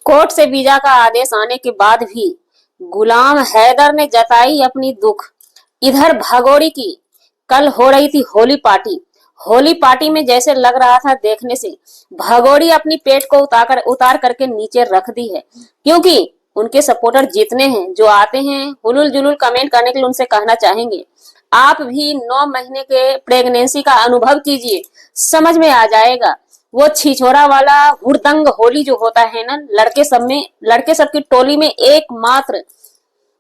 Court से visa का आदेश आने के बाद भी गुलाम हैदर ने जताई अपनी दुख। इधर भगोड़ी की कल हो रही थी होली पार्टी। होली पार्टी में जैसे लग रहा था देखने से भगोड़ी अपनी पेट को उतार करके नीचे रख दी है, क्योंकि उनके सपोर्टर जितने हैं जो आते हैं हुलुल जुलुल कमेंट करने के लिए, उनसे कहना चाहेंगे आप भी 9 महीने के प्रेगनेंसी का अनुभव कीजिए, समझ में आ जाएगा। वो छिछोरा वाला हुड़दंग होली जो होता है ना, लड़के सब की टोली में एकमात्र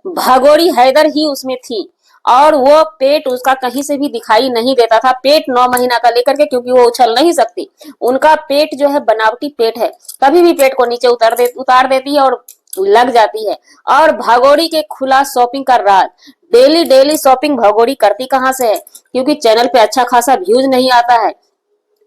भगोड़ी हैदर ही उसमें थी। और वो पेट उसका कहीं से भी दिखाई नहीं देता था, पेट 9 महीना का लेकर के, क्योंकि वो उछल नहीं सकती। उनका पेट जो है बनावटी पेट है, कभी भी पेट को नीचे उतार देती है और लग जाती है। और भगोड़ी के खुला शॉपिंग का राज, डेली डेली शॉपिंग भगोड़ी करती कहाँ से है, क्योंकि चैनल पे अच्छा खासा व्यूज नहीं आता है।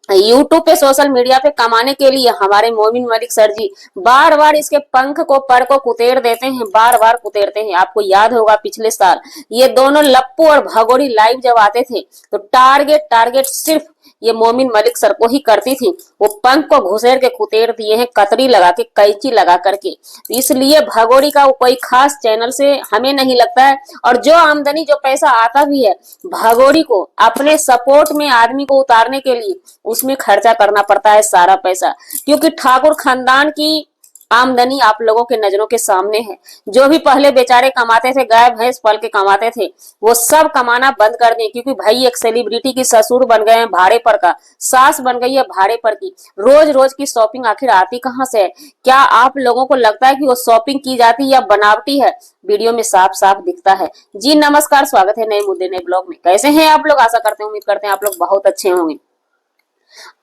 यूट्यूब पे सोशल मीडिया पे कमाने के लिए हमारे मोमिन मलिक सर जी बार बार इसके पंख को पर को कुतेर देते हैं, बार बार कुतेरते हैं। आपको याद होगा पिछले साल ये दोनों लप्पू और भगोड़ी लाइव जब आते थे तो टारगेट टारगेट सिर्फ ये मोमिन मलिक सर को ही करती थी। वो पंख को घुसेर के कुतेर दिए हैं, कतरी लगा के, कैंची लगा करके। इसलिए भगोड़ी का वो कोई खास चैनल से हमें नहीं लगता है। और जो आमदनी, जो पैसा आता भी है भगोड़ी को अपने सपोर्ट में आदमी को उतारने के लिए, उसमें खर्चा करना पड़ता है सारा पैसा, क्योंकि ठाकुर खानदान की आमदनी आप लोगों के नजरों के सामने है। जो भी पहले बेचारे कमाते थे, गाय भैंस पल के कमाते थे, वो सब कमाना बंद कर दिए, क्योंकि भाई एक सेलिब्रिटी की ससुर बन गए हैं भाड़े पर का, सास बन गई है भाड़े पर की। रोज रोज की शॉपिंग आखिर आती कहाँ से है? क्या आप लोगों को लगता है कि वो शॉपिंग की जाती है या बनावटी है? वीडियो में साफ साफ दिखता है। जी नमस्कार, स्वागत है नए मुद्दे नए ब्लॉग में। कैसे हैं आप लोग? आशा करते हैं, उम्मीद करते हैं आप लोग बहुत अच्छे होंगे।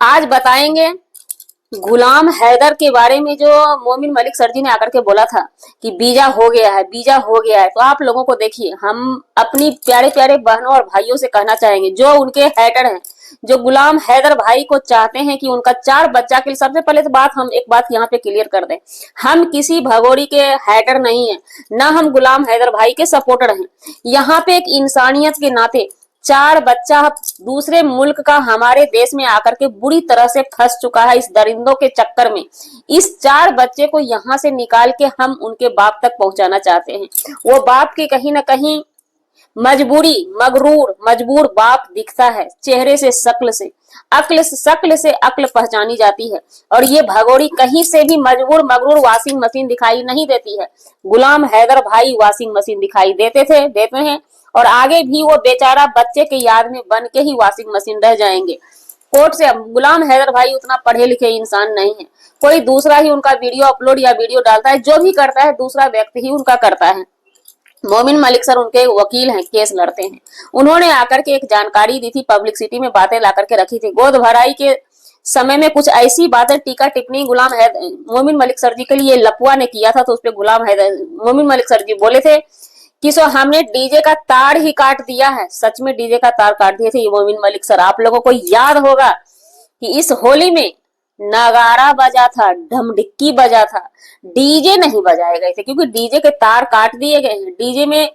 आज बताएंगे गुलाम हैदर के बारे में, जो मोमिन मलिक सर जी ने आकर के बोला था कि वीजा हो गया है, वीजा हो गया है। तो आप लोगों को देखिए, हम अपनी प्यारे प्यारे बहनों और भाइयों से कहना चाहेंगे जो उनके हैटर हैं, जो गुलाम हैदर भाई को चाहते हैं कि उनका 4 बच्चा के लिए, सबसे पहले तो हम एक बात यहाँ पे क्लियर कर दें, हम किसी भगोड़ी के हैटर नहीं है, ना हम गुलाम हैदर भाई के सपोर्टर हैं। यहाँ पे एक इंसानियत के नाते 4 बच्चा दूसरे मुल्क का हमारे देश में आकर के बुरी तरह से फंस चुका है इस दरिंदों के चक्कर में। इस 4 बच्चे को यहाँ से निकाल के हम उनके बाप तक पहुंचाना चाहते हैं। वो बाप की कहीं ना कहीं मजबूरी, मजबूर बाप दिखता है चेहरे से, शक्ल से अक्ल पहचानी जाती है। और ये भगोड़ी कहीं से भी मगरूर वॉशिंग मशीन दिखाई नहीं देती है। गुलाम हैदर भाई वॉशिंग मशीन दिखाई देते हैं, और आगे भी वो बेचारा बच्चे के याद में बन के ही वॉशिंग मशीन रह जाएंगे। कोर्ट से गुलाम हैदर भाई उतना पढ़े लिखे इंसान नहीं है, कोई दूसरा ही उनका वीडियो अपलोड या वीडियो डालता है, जो भी करता है दूसरा व्यक्ति ही उनका करता है। मोमिन मलिक सर उनके वकील हैं, केस लड़ते हैं। उन्होंने आकर के एक जानकारी दी थी, पब्लिसिटी में बातें ला करके रखी थी। गोद भराई के समय में कुछ ऐसी बातें, टीका टिप्पणी गुलाम हैदर मोमिन मलिक सर जी के लिए लपुआ ने किया था, तो उस पर गुलाम हैदर मोमिन मलिक सर जी बोले थे कि सो हमने डीजे का तार ही काट दिया है। सच में डीजे का तार काट दिए थे ये मोमिन मलिक सर। आप लोगों को याद होगा कि इस होली में नगारा बजा था, ढमढिक्की बजा था, डीजे नहीं बजाए गए थे, क्योंकि डीजे के तार काट दिए गए हैं। डीजे में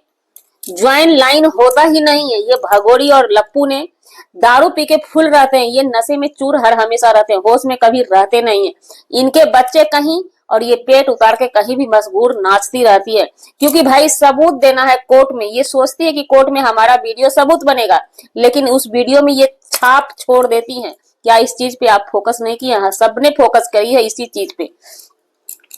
ज्वाइन लाइन होता ही नहीं है। ये भगोड़ी और लप्पू ने दारू पी के फुल रहते हैं, ये नशे में चूर हर हमेशा रहते हैं, होश में कभी रहते नहीं है। इनके बच्चे कहीं और ये पेट उतार के कहीं भी मशगूर नाचती रहती है, क्योंकि भाई सबूत देना है कोर्ट में। ये सोचती है कि कोर्ट में हमारा वीडियो सबूत बनेगा, लेकिन उस वीडियो में ये छाप छोड़ देती है। क्या इस चीज पे आप फोकस नहीं किया? हाँ, सबने फोकस करी है इसी चीज पे।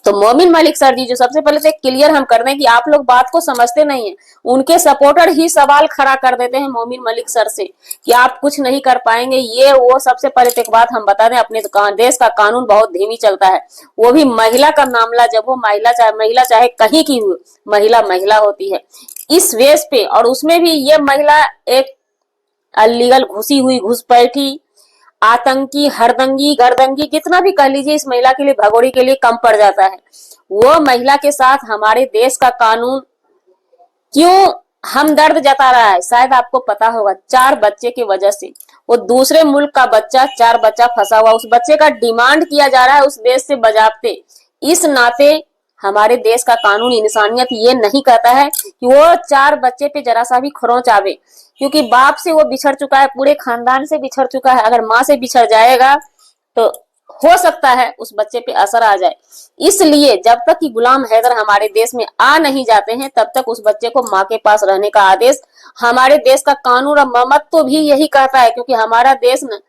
तो मोमिन मलिक सर जी, जो सबसे पहले तो क्लियर हम कर दें कि आप लोग बात को समझते नहीं है। उनके सपोर्टर ही सवाल खड़ा कर देते हैं मोमिन मलिक सर से कि आप कुछ नहीं कर पाएंगे, ये वो। सबसे पहले तो एक बात हम बता दें, अपने देश का कानून बहुत धीमी चलता है। वो भी महिला का मामला, जब वो महिला चाहे कहीं की हो, महिला होती है इस वेश पे। और उसमें भी ये महिला एक अलीगल घुसी हुई, घुसपैठी, आतंकी, हरदंगी, गर्दंगी, कितना भी कह लीजिए, इस महिला के लिए, भगोड़ी के लिए कम पड़ जाता है। वो महिला के साथ हमारे देश का कानून क्यों हमदर्द जता रहा है, शायद आपको पता होगा। 4 बच्चे की वजह से वो दूसरे मुल्क का बच्चा, 4 बच्चा फंसा हुआ, उस बच्चे का डिमांड किया जा रहा है उस देश से बजाबते। इस नाते हमारे देश का कानून, इंसानियत ये नहीं कहता है कि वो 4 बच्चे पे जरा सा भी खरोंच आवे, क्योंकि बाप से वो बिछड़ चुका है, पूरे खानदान से बिछड़ चुका है। अगर माँ से बिछड़ जाएगा तो हो सकता है उस बच्चे पे असर आ जाए। इसलिए जब तक कि गुलाम हैदर हमारे देश में आ नहीं जाते हैं तब तक उस बच्चे को माँ के पास रहने का आदेश हमारे देश का कानून और ममत्व भी यही कहता है, क्योंकि हमारा देश न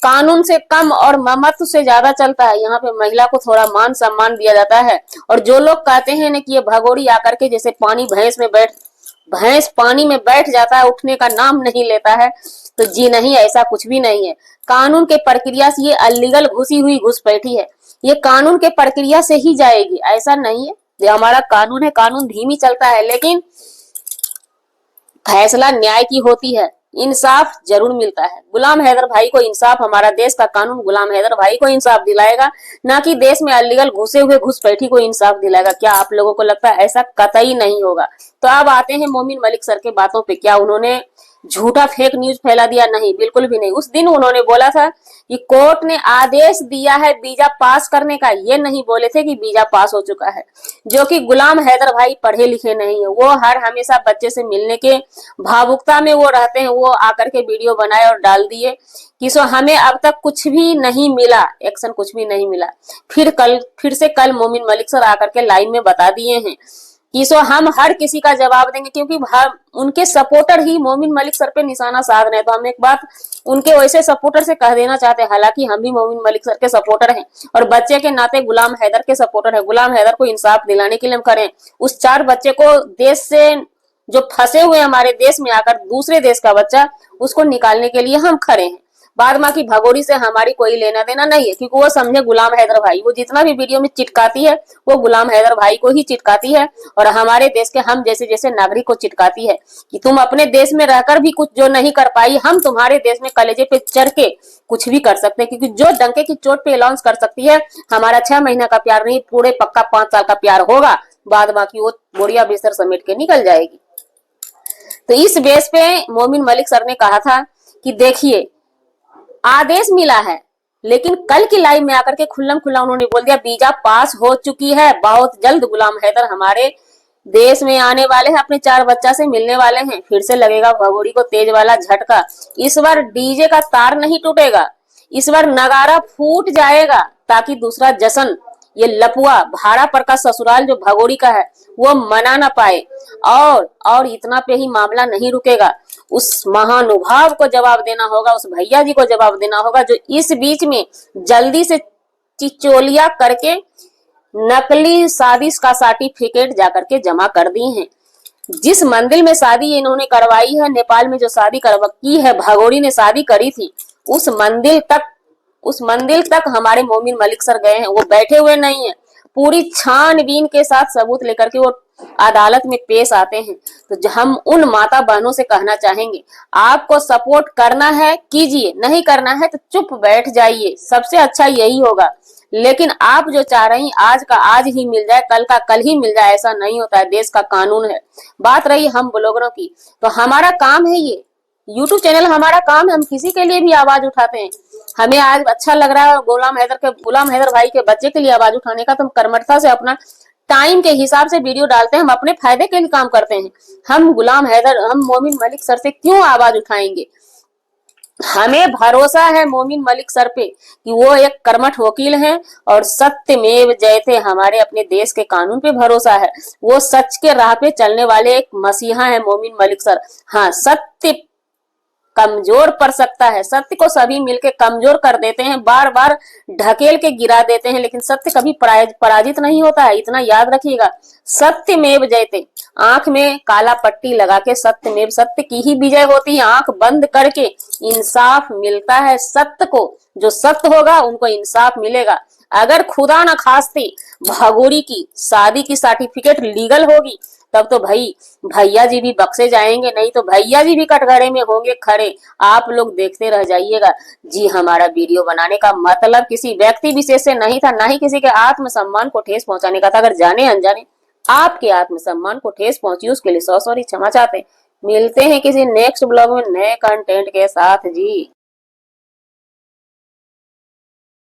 कानून से कम और ममत्व से ज्यादा चलता है। यहाँ पे महिला को थोड़ा मान सम्मान दिया जाता है। और जो लोग कहते हैं ना कि ये भगोड़ी आकर के जैसे भैंस पानी में बैठ जाता है, उठने का नाम नहीं लेता है, तो जी नहीं, ऐसा कुछ भी नहीं है। कानून के प्रक्रिया से ये अलीगल घुसी हुई घुसपैठी है, ये कानून के प्रक्रिया से ही जाएगी, ऐसा नहीं है। ये हमारा कानून है, कानून धीमी चलता है लेकिन फैसला न्याय की होती है, इंसाफ जरूर मिलता है। गुलाम हैदर भाई को इंसाफ, हमारा देश का कानून गुलाम हैदर भाई को इंसाफ दिलाएगा, ना कि देश में अलीगल घुसे हुए घुसपैठी को इंसाफ दिलाएगा। क्या आप लोगों को लगता है? ऐसा कतई नहीं होगा। तो अब आते हैं मोमिन मलिक सर के बातों पे। क्या उन्होंने झूठा फेक न्यूज फैला दिया? नहीं, बिल्कुल भी नहीं। उस दिन उन्होंने बोला था कि कोर्ट ने आदेश दिया है वीजा पास करने का, ये नहीं बोले थे कि वीजा पास हो चुका है। जो कि गुलाम हैदर भाई पढ़े लिखे नहीं है, वो हर हमेशा बच्चे से मिलने के भावुकता में वो रहते हैं। वो आकर के वीडियो बनाए और डाल दिए कि सो हमें अब तक कुछ भी नहीं मिला, एक्शन कुछ भी नहीं मिला। फिर से कल मोमिन मलिक सर आकर के लाइव में बता दिए हैं कि सो हम हर किसी का जवाब देंगे, क्योंकि उनके सपोर्टर ही मोमिन मलिक सर पे निशाना साध रहे हैं। तो हम एक बात उनके वैसे सपोर्टर से कह देना चाहते हैं, हालांकि हम भी मोमिन मलिक सर के सपोर्टर हैं और बच्चे के नाते गुलाम हैदर के सपोर्टर है। गुलाम हैदर को इंसाफ दिलाने के लिए हम करें, उस 4 बच्चे को देश से जो फंसे हुए हमारे देश में आकर दूसरे देश का बच्चा, उसको निकालने के लिए हम खड़े हैं। बाद माँ की भगोड़ी से हमारी कोई लेना देना नहीं है, क्योंकि वो समझे गुलाम हैदर भाई, वो जितना भी वीडियो में चिटकाती है वो गुलाम हैदर भाई को ही चिटकाती है और हमारे देश के हम जैसे जैसे नागरिक को चिटकाती है कि तुम अपने देश में रहकर भी कुछ जो नहीं कर पाई, हम तुम्हारे देश में कलेजे पे चढ़ के कुछ भी कर सकते हैं। क्योंकि जो डंके की चोट पे अलाउंस कर सकती है, हमारा 6 महीना का प्यार नहीं, पूरे पक्का 5 साल का प्यार होगा। बाद बाकी वो बोरिया बिस्तर समेट के निकल जाएगी। तो इस बेस पे मोमिन मलिक सर ने कहा था कि देखिए आदेश मिला है, लेकिन कल की लाइव में आकर के खुल्लम खुल्ला उन्होंने बोल दिया वीजा पास हो चुकी है, बहुत जल्द गुलाम हैदर हमारे देश में आने वाले हैं, अपने 4 बच्चा से मिलने वाले हैं। फिर से लगेगा भगोड़ी को तेज वाला झटका। इस बार डीजे का तार नहीं टूटेगा, इस बार नगारा फूट जाएगा, ताकि दूसरा जश्न ये लपुआ भाड़ा पर का ससुराल जो भगोड़ी का है वो मना ना पाए। और इतना पे ही मामला नहीं रुकेगा, उस महानुभाव को जवाब देना होगा, उस भैया जी को जवाब देना होगा जो इस बीच में जल्दी से चिचोलिया करके नकली शादी का सर्टिफिकेट जाकर के जमा कर दी हैं। जिस मंदिर में शादी इन्होंने करवाई है, नेपाल में जो शादी की है, भगोड़ी ने शादी करी थी, उस मंदिर तक हमारे मोमिन मलिक सर गए हैं। वो बैठे हुए नहीं है, पूरी छानबीन के साथ सबूत लेकर के वो अदालत में पेश आते हैं। तो हम उन माता बहनों से कहना चाहेंगे, आपको सपोर्ट करना है कीजिए, नहीं करना है तो चुप बैठ जाइए, सबसे अच्छा यही होगा। लेकिन आप जो चाह रही आज का आज ही मिल जाए, कल का कल ही मिल जाए, ऐसा नहीं होता है, देश का कानून है। बात रही हम ब्लॉगरों की, तो हमारा काम है ये यूट्यूब चैनल, हमारा काम है, हम किसी के लिए भी आवाज उठाते हैं। हमें आज अच्छा लग रहा है गुलाम हैदर भाई के बच्चे के लिए आवाज उठाने का, तो हम कर्मठता से अपना टाइम के हिसाब से वीडियो डालते हैं, हम अपने फायदे के लिए काम करते हैं। हम मोमिन मलिक सर से क्यों आवाज उठाएंगे? हमें भरोसा है मोमिन मलिक सर पे कि वो एक कर्मठ वकील हैं और सत्यमेव जयते, हमारे अपने देश के कानून पे भरोसा है। वो सच के राह पे चलने वाले एक मसीहा है मोमिन मलिक सर। हाँ, सत्य कमजोर पड़ सकता है, सत्य को सभी मिलके कमजोर कर देते हैं, बार बार ढकेल के गिरा देते हैं, लेकिन सत्य कभी पराजित नहीं होता है, इतना याद रखिएगा। सत्यमेव जयते, आंख में काला पट्टी लगा के सत्य की ही विजय होती है। आंख बंद करके इंसाफ मिलता है सत्य को, जो सत्य होगा उनको इंसाफ मिलेगा। अगर खुदा न खास्ती भगोड़ी की शादी की सर्टिफिकेट लीगल होगी, तब तो भाई भैया जी भी बक्से जाएंगे, नहीं तो भैया जी भी कटघरे में होंगे खड़े। आप लोग देखते रह जाइएगा। जी, हमारा वीडियो बनाने का मतलब किसी व्यक्ति विशेष से नहीं था, ना ही किसी के आत्मसम्मान को ठेस पहुंचाने का था। अगर जाने अनजाने आपके आत्मसम्मान को ठेस पहुंची, उसके लिए सॉरी क्षमा चाहते हैं। मिलते हैं किसी नेक्स्ट ब्लॉग में नए कंटेंट के साथ। जी।